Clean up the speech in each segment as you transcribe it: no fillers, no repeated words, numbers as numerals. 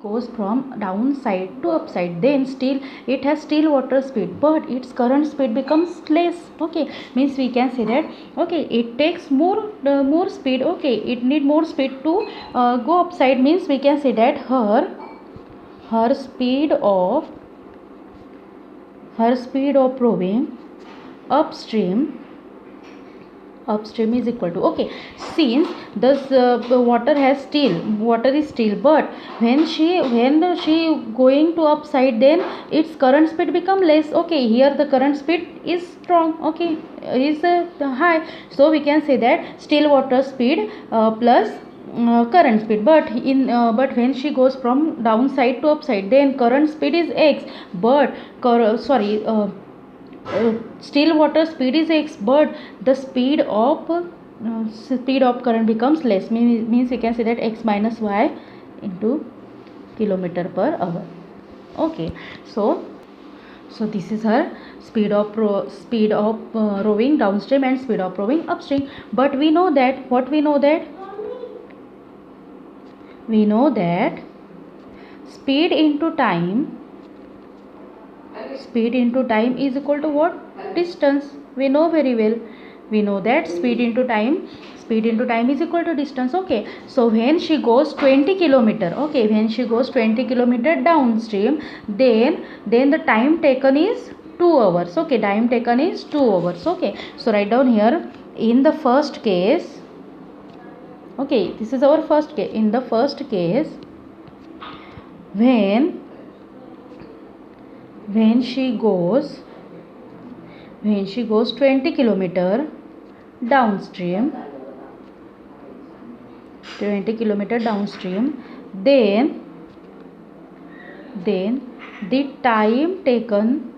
goes from downside to upside, then still it has still water speed, but its current speed becomes less. Okay, means we can say that okay, it takes more speed. Okay, it need more speed to go upside, means we can say that her speed of rowing upstream is equal to, okay, since this water is still, but when she going to upside, then its current speed become less. Okay, here the current speed is strong. Okay, is high, so we can say that still water speed plus current speed, but when she goes from downside to upside, then current speed is x, but still water speed is x, but the speed of current becomes less. Means we can say that x minus y into kilometer per hour. Okay, so this is her speed of rowing downstream and speed of rowing upstream. But we know that speed into time is equal to what? Distance. We know very well. We know that speed into time is equal to distance. Okay, so when she goes 20 kilometer, okay, when she goes 20 kilometer downstream, then the time taken is 2 hours. Okay, time taken is 2 hours. Okay, so write down here, in the first case, okay, this is our first case. In the first case, when she goes 20 kilometer downstream, then the time taken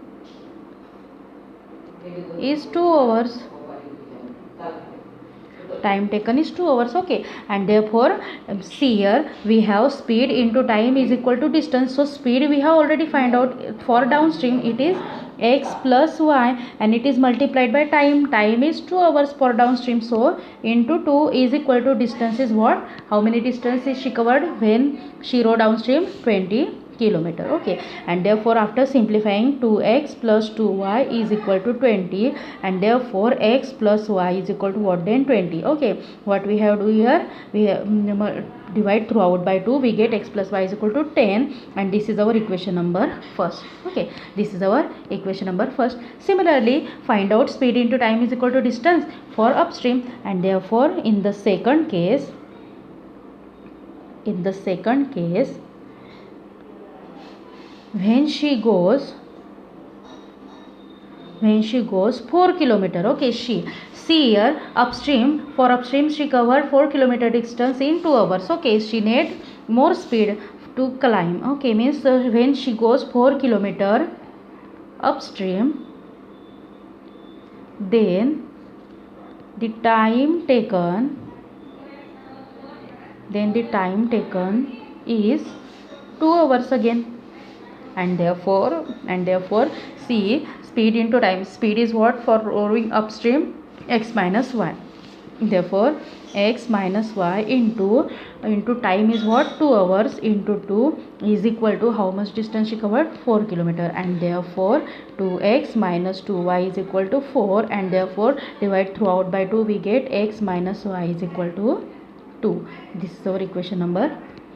is 2 hours. Okay, and therefore see here, we have speed into time is equal to distance. So speed we have already find out. For downstream it is x plus y, and it is multiplied by time is 2 hours for downstream. So into 2 is equal to distance is what? How many distance is she covered when she rode downstream? 20 kilometer. Okay, and therefore after simplifying, 2x plus 2y is equal to 20, and therefore x plus y is equal to what? Then 20. Okay, what we have to do here, we have, divide throughout by 2, we get x plus y is equal to 10, and this is our equation number first. Okay, this is our equation number first. Similarly, find out speed into time is equal to distance for upstream, and therefore in the second case, when she goes 4 kilometer, okay, see here, for upstream she covered 4 kilometer distance in 2 hours. Okay, she need more speed to climb. Okay, means when she goes 4 kilometer upstream, then the time taken is 2 hours again, and therefore see, speed into time, speed is what for rowing upstream? X minus y. Therefore x minus y into time is what? 2 hours into 2 is equal to how much distance she covered? 4 kilometer, and therefore 2x minus 2y is equal to 4, and therefore divide throughout by 2, we get x minus y is equal to 2. This is our equation number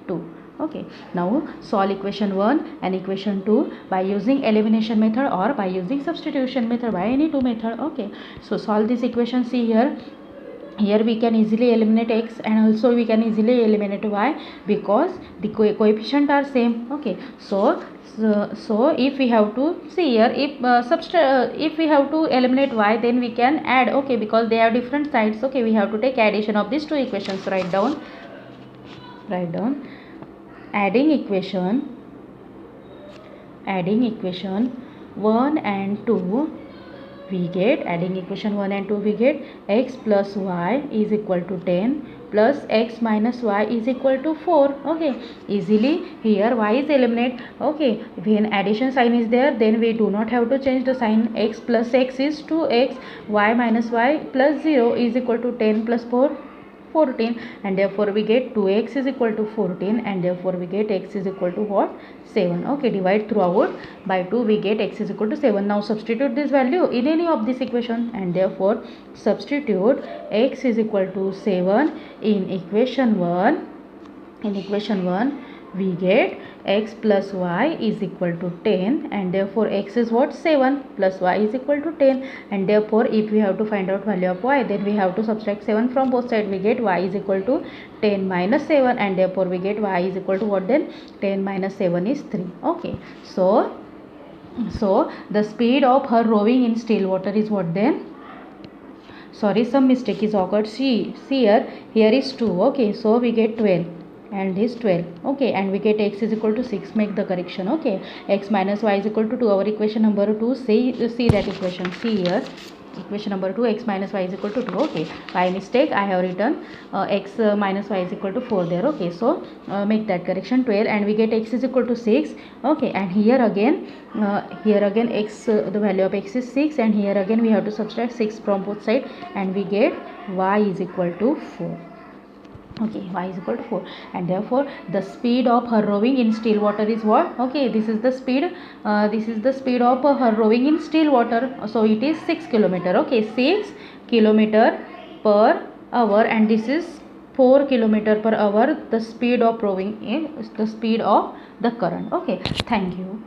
2. Okay, now solve equation 1 and equation 2 by using elimination method or by using substitution method, by any two method. Okay, so solve this equation. See here we can easily eliminate x, and also we can easily eliminate y, because the coefficient are same. Okay, so if we have to see here, if we have to eliminate y, then we can add. Okay, because they have different sides. Okay, we have to take addition of these two equations. Write down adding equation 1 and 2, we get, adding equation 1 and 2, we get x plus y is equal to 10 plus x minus y is equal to 4. Okay, easily here y is eliminated. Okay, when addition sign is there, then we do not have to change the sign. X plus x is 2x, y minus y plus 0 is equal to 10 plus 4. 14, and therefore we get 2x is equal to 14, and therefore we get x is equal to what? 7. Okay, divide throughout by 2, we get x is equal to 7. Now substitute this value in any of this equation, and therefore substitute x is equal to 7 in equation 1. In equation 1 we get x plus y is equal to 10, and therefore x is what? 7 plus y is equal to 10, and therefore if we have to find out value of y, then we have to subtract 7 from both sides. We get y is equal to 10 minus 7, and therefore we get y is equal to what then? 10 minus 7 is 3. Okay, so the speed of her rowing in still water is what then? Sorry, some mistake is occurred. See here is 2. Okay, so we get 12 and this 12. Okay, and we get x is equal to 6. Make the correction. Okay, x minus y is equal to 2. Our equation number 2. See that equation. See here, equation number 2, x minus y is equal to 2. Okay, by mistake I have written x minus y is equal to 4 there. Okay, so make that correction. 12, and we get x is equal to 6. Okay, and here again x, the value of x is 6, and here again we have to subtract 6 from both sides, and we get y is equal to 4. Okay, y is equal to 4, and therefore the speed of her rowing in still water is what? Okay, this is the speed of her rowing in still water. So it is 6 kilometer. Okay, 6 kilometer per hour, and this is 4 kilometer per hour. The speed of rowing is the speed of the current. Okay, thank you.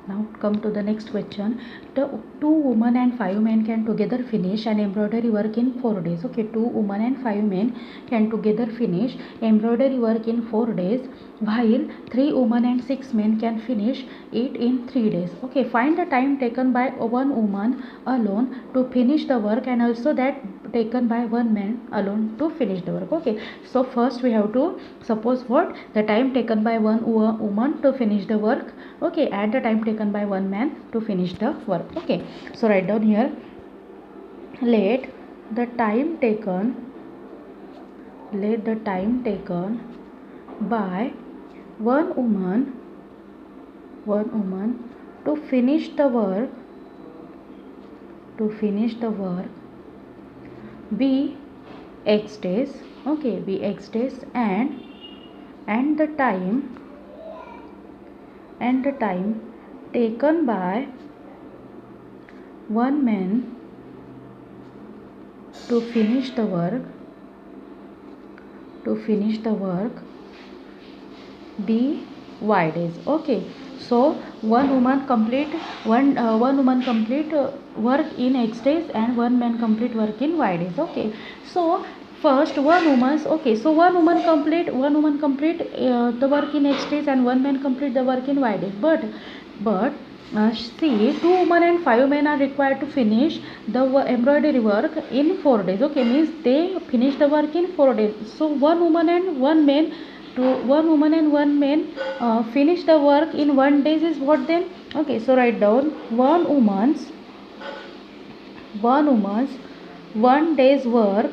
Now come to the next question. The 2 women and 5 men can together finish an embroidery work in 4 days. Okay, 2 women and 5 men can together finish embroidery work in 4 days, while 3 women and 6 men can finish it in 3 days. Okay, find the time taken by one woman alone to finish the work, and also that taken by one man alone to finish the work. Okay, so first we have to suppose what? The time taken by one woman to finish the work. Okay, add the time taken by one man to finish the work. Okay, so write down here, let the time taken by one woman to finish the work be x days. Okay, be x days, and the time taken by one man to finish the work be y days. Okay, so one woman complete work in x days, and one man complete work in y days. Okay, so first one woman complete the work in x days, and one man complete the work in y days. But see, 2 women and 5 men are required to finish the embroidery work in 4 days. Okay, means they finish the work in 4 days. So one woman and one man finish the work in 1 day is what then? Okay, so write down one woman's 1 day's work.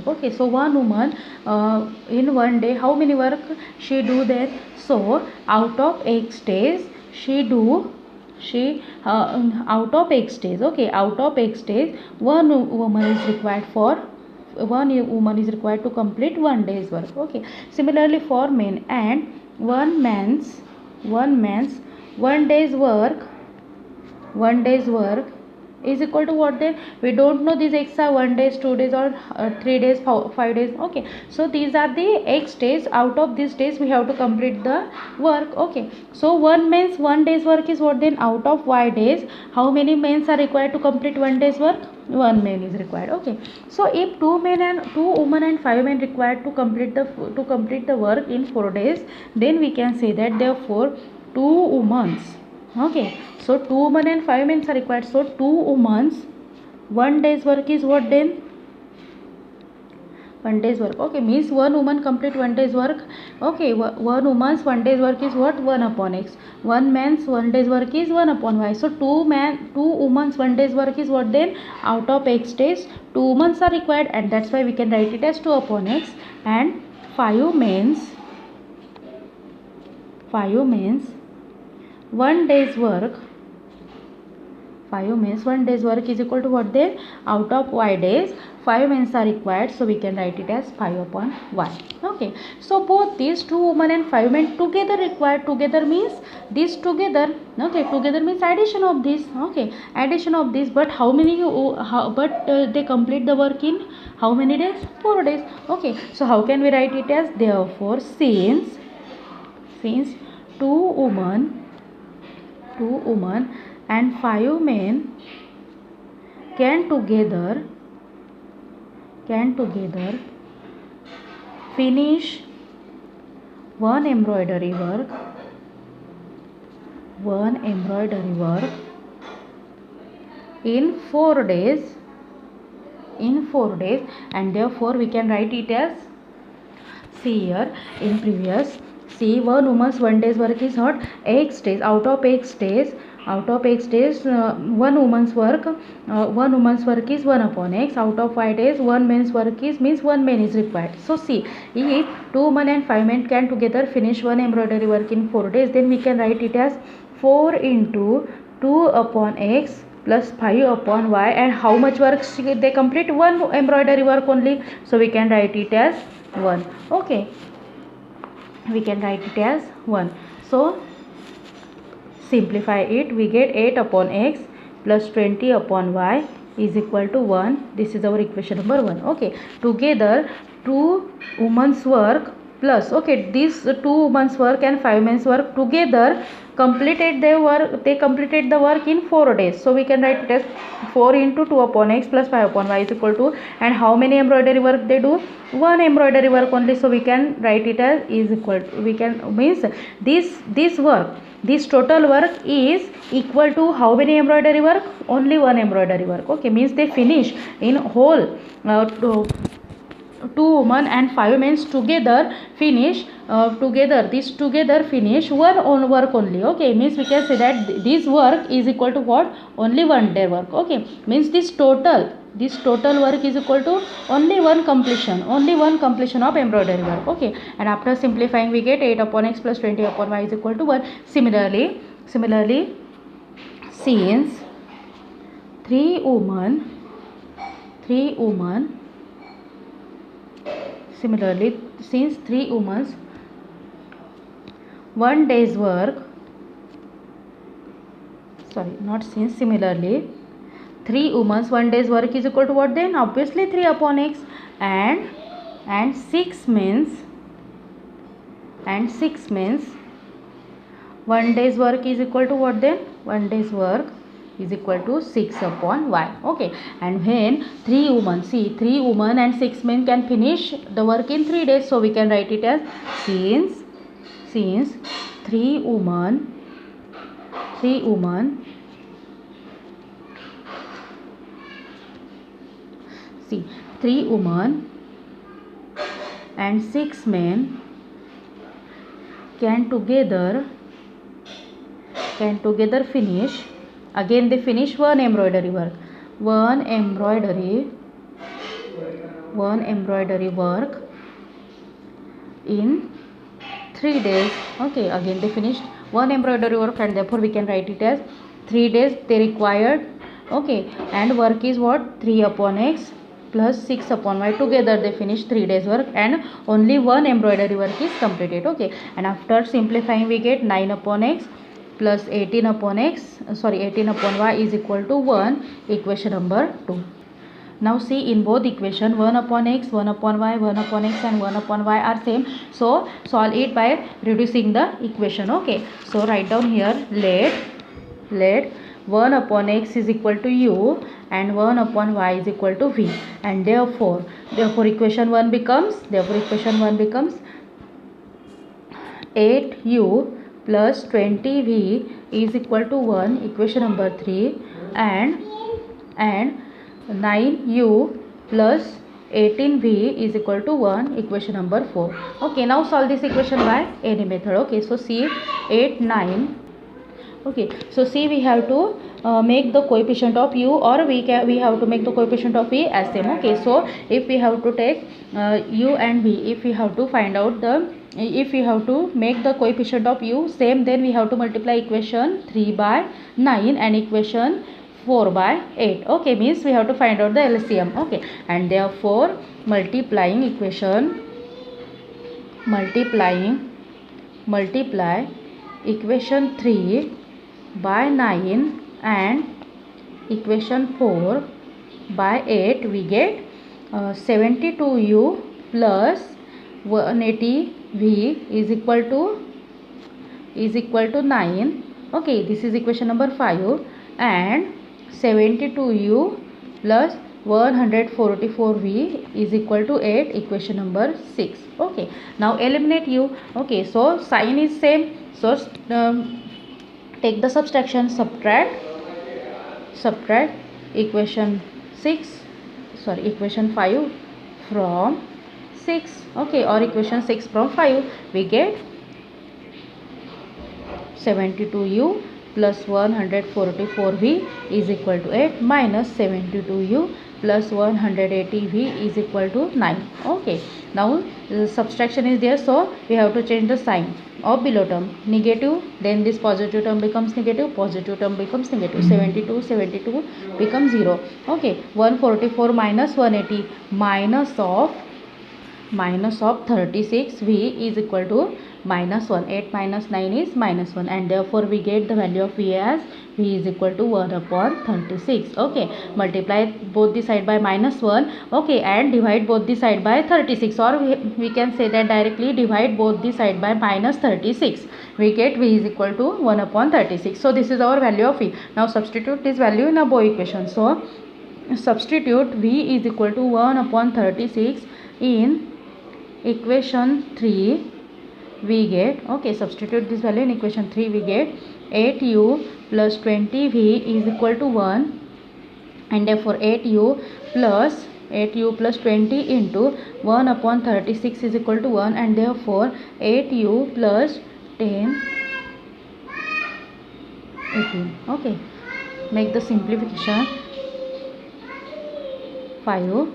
Okay, so one woman in 1 day, how many work she do there? So out of x days out of x days, one woman is required to complete 1 day's work. Okay, similarly for men, and one man's 1 day's work is equal to what then? We don't know these x are 1 days, 2 days, or 3 days, 5 days. Okay, so these are the x days. Out of these days we have to complete the work. Okay, so one man's 1 day's work is what then? Out of y days, how many men are required to complete 1 day's work? 1 man is required. Okay, so if 2 women and 5 men required to complete the work in 4 days, then we can say that therefore 2 women's. Okay, so 2 women and 5 men are required. So 2 women's 1 day's work is what then? 1 day's work. Okay, means one woman complete 1 day's work. Okay, one woman's 1 day's work is what? 1 upon x. One man's 1 day's work is 1 upon y. So 2 women's 1 day's work is what then? Out of x days, 2 women's are required, and that's why we can write it as 2 upon x. And 5 men's 1 day's work 5 means 1 day's work is equal to what then? Out of y days, 5 means are required, so we can write it as 5 upon y. Okay, so both these 2 women and 5 men together required. Together means these together. Okay, together means addition of this. Okay, addition of this. But how many? They complete the work in how many days? 4 days. Okay, so how can we write it as? Therefore, since 2 women and 5 men can together finish one embroidery work in 4 days, and therefore we can write it as, see here in previous, see, one woman's 1 day's work is what? X days. Out of X days, one woman's work is 1 upon X. Out of 5 days, one man's work is, means 1 man is required. So see, if 2 men and 5 men can together finish one embroidery work in 4 days, then we can write it as 4 into 2 upon X plus 5 upon Y. And how much work they complete? One embroidery work only, so we can write it as 1. Okay, we can write it as 1. So simplify it, we get 8 upon X plus 20 upon Y is equal to 1. This is our equation number 1. Okay, together 2 women's work plus, okay, these 2 women's work and 5 men's work together completed their work. They completed the work in 4 days, so we can write it as 4 into 2 upon X plus 5 upon Y is equal to, and how many embroidery work they do? One embroidery work only, so we can write it as is equal to, we can, means this total work is equal to how many embroidery work? Only one embroidery work. Okay, means they finish in whole 2 women and 5 men together finish one on work only. Okay, means we can say that this work is equal to what? Only 1 day work. Okay, means this total work is equal to only one completion of embroidery work. Okay, and after simplifying we get 8 upon X plus 20 upon Y is equal to 1. Similarly, since 3 women since 3 women's 1 day's work, similarly 3 women's 1 day's work is equal to what then? Obviously 3 upon X, and 6 men's 1 day's work is equal to what then? 1 day's work is equal to 6 upon Y. Okay, and when 3 women and 6 men can finish the work in 3 days, so we can write it as since 3 women and 6 men can together finish, again they finish one embroidery work in 3 days. Okay, again they finished one embroidery work, and therefore we can write it as 3 days they required. Okay, and work is what? 3 upon X plus 6 upon Y. Together they finish 3 days work, and only one embroidery work is completed. Okay, and after simplifying we get 9 upon X plus 18 upon Y is equal to 1. Equation number 2. Now see, in both equation 1 upon X, 1 upon Y, 1 upon X and 1 upon Y are same, so solve it by reducing the equation. Okay, so write down here, let 1 upon X is equal to U and 1 upon Y is equal to V, and therefore equation 1 becomes 8U plus 20V is equal to 1. Equation number 3, and 9U plus 18V is equal to 1. Equation number 4. Okay, now solve this equation by any method. Okay, so see 8, 9. Okay, so see, we have to make the coefficient of U, or we have to make the coefficient of V as same. Okay, so if we have to take U and V, if we have to make the coefficient of U same, then we have to multiply equation 3 by 9 and equation 4 by 8. Okay, means we have to find out the LCM. Okay, and therefore multiplying multiply equation 3 by 9 and equation 4 by 8, we get 72u plus 180v is equal to 9. Okay, this is equation number 5, and 72u plus 144v is equal to 8, equation number 6. Okay, now eliminate u. Okay, so sign is same, so take the subtraction. Subtract equation 5 from 6. Okay, or equation 6 from 5, we get 72u plus 144v is equal to 8 minus 72u plus 180v is equal to 9. Okay, now subtraction is there, so we have to change the sign of below term. Negative, then this positive term becomes negative, positive term becomes negative. 72 becomes 0. Okay, 144 minus 180 minus of 36v is equal to minus 1. 8 minus 9 is minus 1, and therefore we get the value of v as v is equal to 1 upon 36. Okay, multiply both the side by minus 1. Okay, and divide both the side by 36, or we can say that directly divide both the side by minus 36. We get v is equal to 1 upon 36. So this is our value of v. Now substitute this value in above equation. So substitute v is equal to 1 upon 36 in equation 3. We get, okay, substitute this value in equation 3, we get 8u plus 20v is equal to 1, and therefore 8u plus 20 into 1 upon 36 is equal to 1, and therefore 8u plus 10 18. Okay, make the simplification 5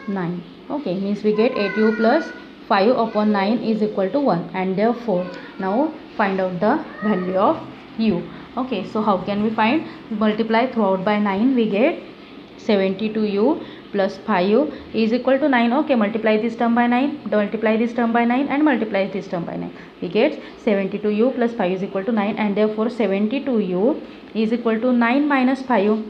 9. Okay, means we get 8u plus 5 upon 9 is equal to 1, and therefore now find out the value of u. Okay, so how can we find? Multiply throughout by 9, we get 72u plus 5u is equal to 9. Okay, multiply this term by 9, multiply this term by 9, and multiply this term by 9. We get 72u plus 5 is equal to 9, and therefore 72u is equal to 9 minus 5.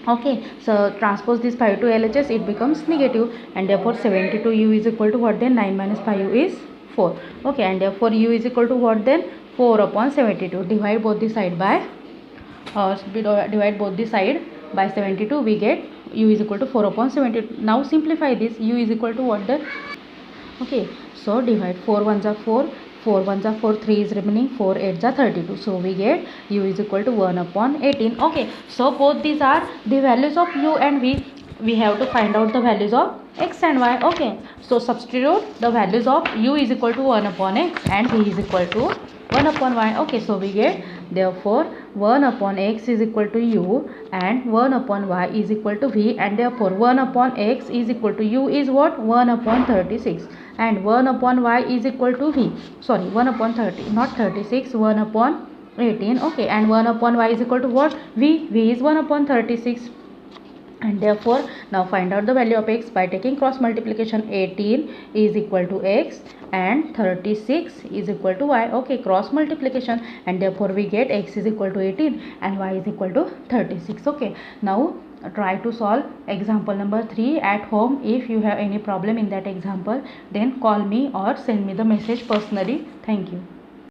Okay, so transpose this 5 to LHS, it becomes negative, and therefore 72u is equal to what then? 9 minus 5u is 4. Okay, and therefore u is equal to what then? 4 upon 72. Divide both the side by 72, we get u is equal to 4 upon 72. Now simplify this. U is equal to what then? Okay, so divide 4 ones are 4, 4 ones are 4, 3 is remaining, 4 8s are 32. So we get u is equal to 1 upon 18. Okay, so both these are the values of u and v. We have to find out the values of x and y. Okay, so substitute the values of u is equal to 1 upon x and v is equal to 1 upon y. Okay, so we get, therefore 1 upon x is equal to u and 1 upon y is equal to v, and therefore 1 upon x is equal to u is what? 1 upon 36, and 1 upon y is equal to v. Sorry, 1 upon 30, not 36, 1 upon 18. Okay, and 1 upon y is equal to what? V. V is 1 upon 36. And therefore now find out the value of x by taking cross multiplication. 18 is equal to x and 36 is equal to y. Okay, cross multiplication, and therefore we get x is equal to 18 and y is equal to 36. Okay, now try to solve example number 3 at home. If you have any problem in that example, then call me or send me the message personally. Thank you.